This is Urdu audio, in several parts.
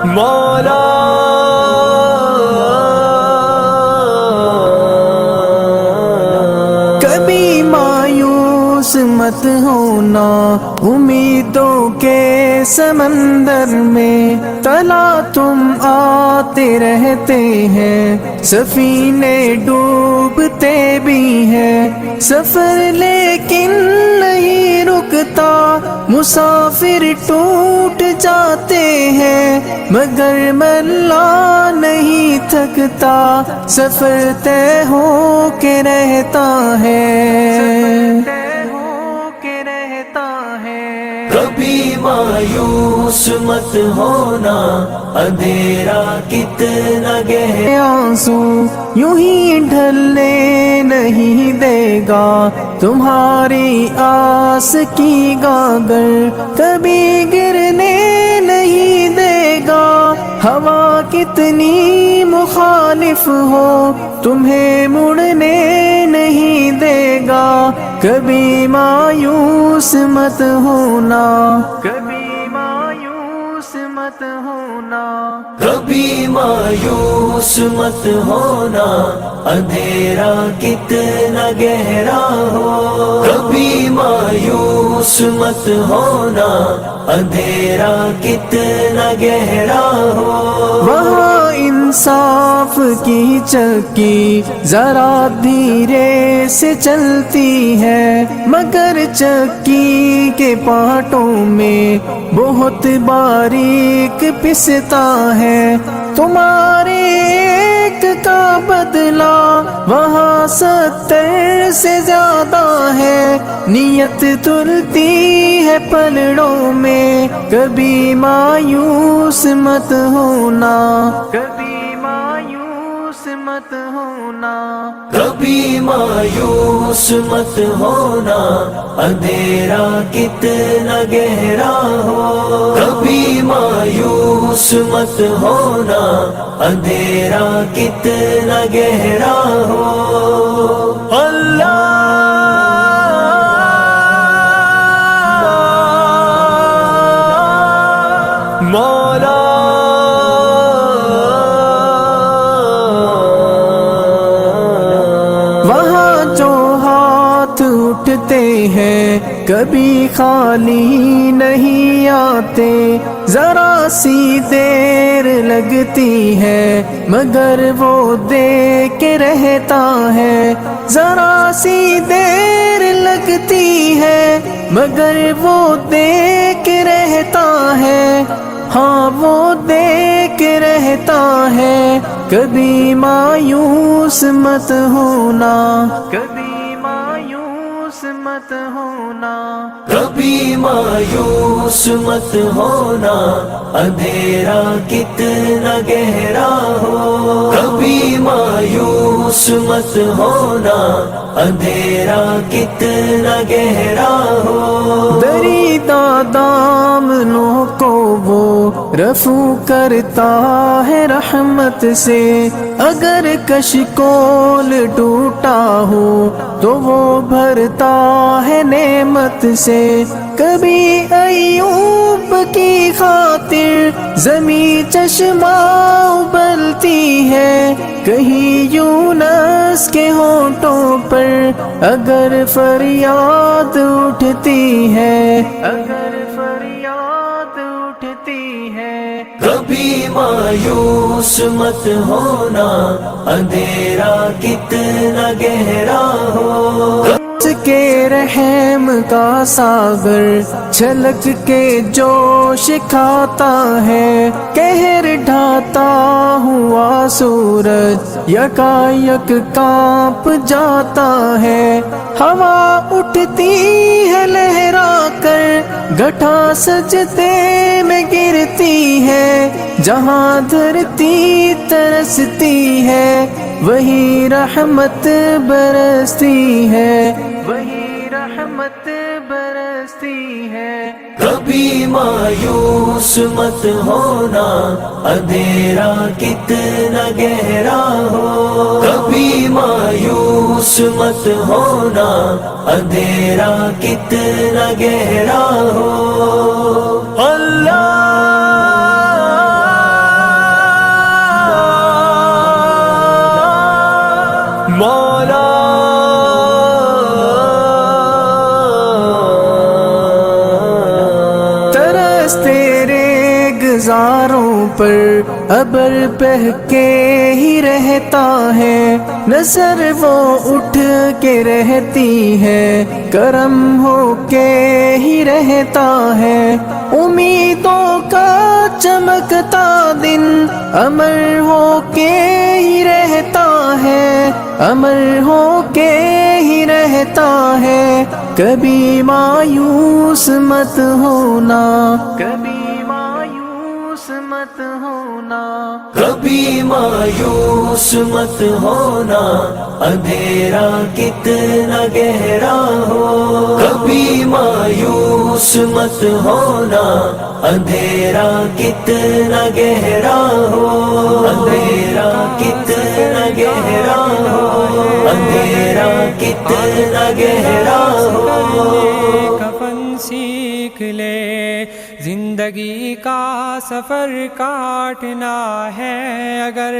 مولا کبھی مایوس مت ہونا امیدوں کے سمندر میں، تلا تم آتے رہتے ہیں، سفینے ڈوبتے بھی ہیں، سفر لیکن نہیں رکتا، مسافر ٹوٹ جاتے ہیں، مگر ملا نہیں تھکتا، سفر طے ہو کے رہتا ہے۔ کبھی مایوس مت ہونا، اندھیرا کتنا گہرا آنسو یوں ہی ڈھلنے نہیں دے گا، تمہاری آس کی گاگر کبھی گرنے نہیں دے گا، ہوا کتنی مخالف ہو تمہیں مڑنے نہیں دے گا، کبھی مایوس مت ہونا، کبھی مایوس مت ہونا، کبھی مایوس مت ہونا، اندھیرا کتنا گہرا ہو، کبھی مایوس مت ہونا، اندھیرا کتنا گہرا ہو، وہاں انصاف کی چکی ذرا دھیرے سے چلتی ہے، مگر چکی کے پارٹوں میں بہت باریک پستا ہے، تمہارے ایک کا بدلہ وہاں 70 سے زیادہ ہے، نیت تلتی ہے پلڑوں میں، کبھی مایوس مت ہونا، کبھی مایوس مت ہونا، کبھی مایوس مت ہونا، اندھیرا کتنا گہرا ہو، کبھی مایوس مت ہونا، اندھیرا کتنا گہرا ہو، اللہ مولا وہاں جو ہاتھ اٹھتے ہیں کبھی خالی نہیں آتے، ذرا سی دیر لگتی ہے مگر وہ دے کے رہتا ہے، ذرا سی دیر لگتی ہے مگر وہ دے کے رہتا ہے، ہاں وہ دے کے رہتا ہے، کبھی مایوس مت ہونا، کبھی مایوس مت ہونا، کبھی مایوس مت ہونا، اندھیرا کتنا گہرا ہو، کبھی مایوس مت ہونا، اندھیرا کتنا گہرا ہو، دریدہ دامنوں کو وہ رفو کرتا ہے رحمت سے، اگر کشکول ٹوٹا ہو تو وہ بھرتا ہے نعمت سے، کبھی ایوب کی خاطر زمیں چشمہ ابلتی ہے، کہیں یونس کے ہونٹوں پر اگر فریاد اٹھتی ہے، اگر فریاد اٹھتی ہے، کبھی مایوس مت ہونا، اندھیرا کتنا گہرا ہو، اس کے رحم کا ساگر چھلک کے جوش کھاتا ہے، قہر ڈھاتا ہوا سورج یکایک کانپ جاتا ہے، ہوا اٹھتی ہے لہرا کر گٹھا سجدے میں گرتی ہے، جہاں دھرتی ترستی ہے وہی رحمت برستی ہے، وہی رحمت برستی ہے، کبھی مایوس مت ہونا، اندھیرا کتنا گہرا ہو، کبھی مایوس مت ہونا، اندھیرا کتنا گہرا ہو، اللہ مزاروں پر ابر بہہ کے ہی رہتا ہے، نظر وہ اٹھ کے رہتی ہے، کرم ہو کے ہی رہتا ہے، امیدوں کا چمکتا دن امر ہو کے ہی رہتا ہے، امر ہو کے ہی رہتا ہے، کبھی مایوس مت ہونا، کبھی مایوس مت ہونا، کبھی مایوس مت ہونا، اندھیرا کتنا گہرا ہو، کبھی مایوس مت ہونا، اندھیرا کتنا گہرا ہو، اندھیرا کتنا گہرا ہو، اندھیرا کتنا گہرا ہو، کفن سیکھ لے، زندگی کا سفر کاٹنا ہے اگر،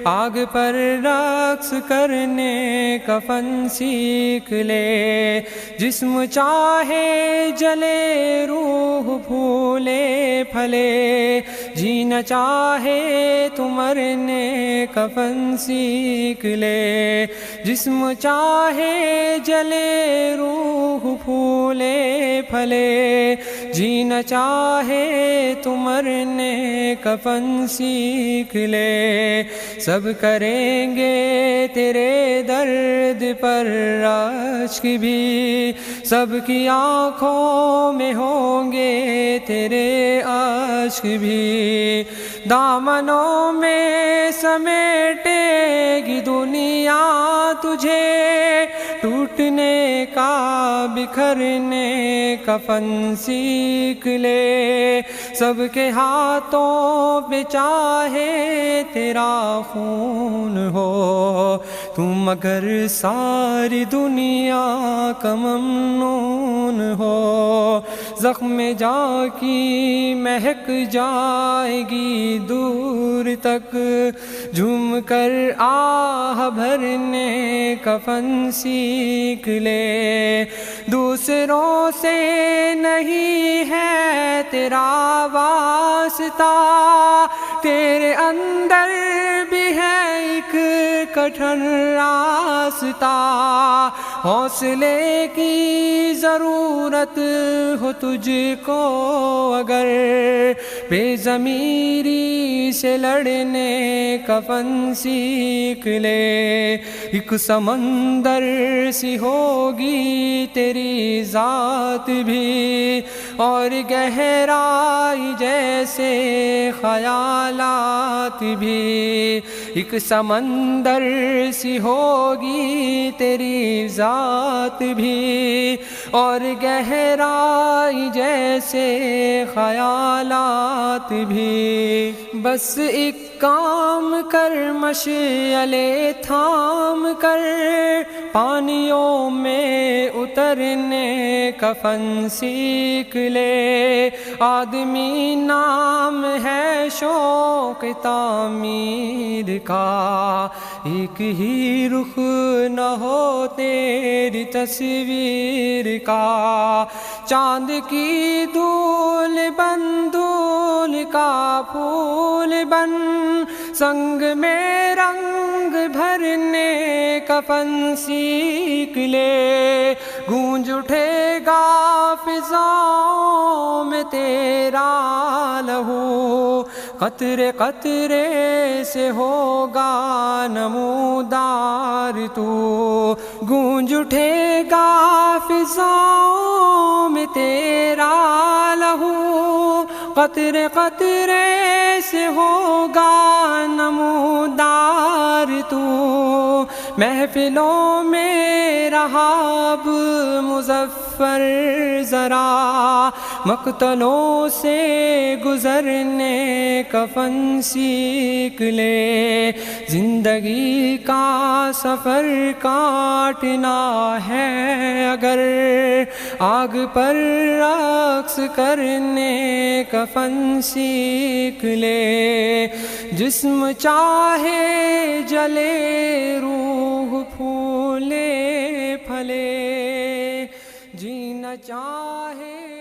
آگ پر رقص کرنے کفن سیکھ لے، جسم چاہے جلے روح پھولے پھلے، جینا چاہے تو مرنے کفن سیکھ لے، جسم چاہے جلے روح پھولے پھلے، جینا چاہے تو مرنے کفن سیکھ لے، سب کریں گے تیرے درد پر اشک بھی، سب کی آنکھوں میں ہوں گے تیرے اشک بھی، دامنوں میں سمیٹے گی دنیا تجھے، ٹوٹنے کا بکھرنے کفن سیکھ لے، سب کے ہاتھوں پہ چاہے تیرا خون ہو، تم اگر ساری دنیا کا ممنون ہو، زخم جا کی مہک جائے گی دور تک، جھوم کر آہ بھرنے کفن سیکھ لے، دوسروں سے نہیں ہے تیرا واسطہ، تیرے اندر بھی ہے ایک کٹھن راستہ، حوصلے کی ضرورت ہو تجھ کو اگر، بے ضمیری سے لڑنے کفن سیکھ لے، ایک سمندر سی ہوگی تیری ذات بھی، اور گہرائی جیسے خیالات بھی، ایک سمندر سی ہوگی تیری ذات بھی، اور گہرائی جیسے خیالات بھی، بس ایک کام کر مشعلے تھام کر، پانیوں میں اترنے کفن سیکھ لے، آدمی نام ہے شوق تعمیر کا، ایک ہی رخ نہ ہو تیری تصویر کا، چاند کی دھول بن دھول کا پھول بن، سنگ میں رنگ بھرنے کفن سیکھ لے، گونج اٹھے گا فضاؤں میں تیرا لہو، قطرے قطرے سے ہوگا نمودار تو، گونج اٹھے گا فضاؤں میں تیرا لہو، قطرے قطرے سے ہوگا نمودار تو، محفلوں میں رہا اب مظفر ذرا، مقتلوں سے گزرنے کفن سیکھ لے، زندگی کا سفر کاٹنا ہے اگر، آگ پر رقص کرنے کفن سیکھ لے، جسم چاہے جلے روح پھولے پھلے، جینا چاہے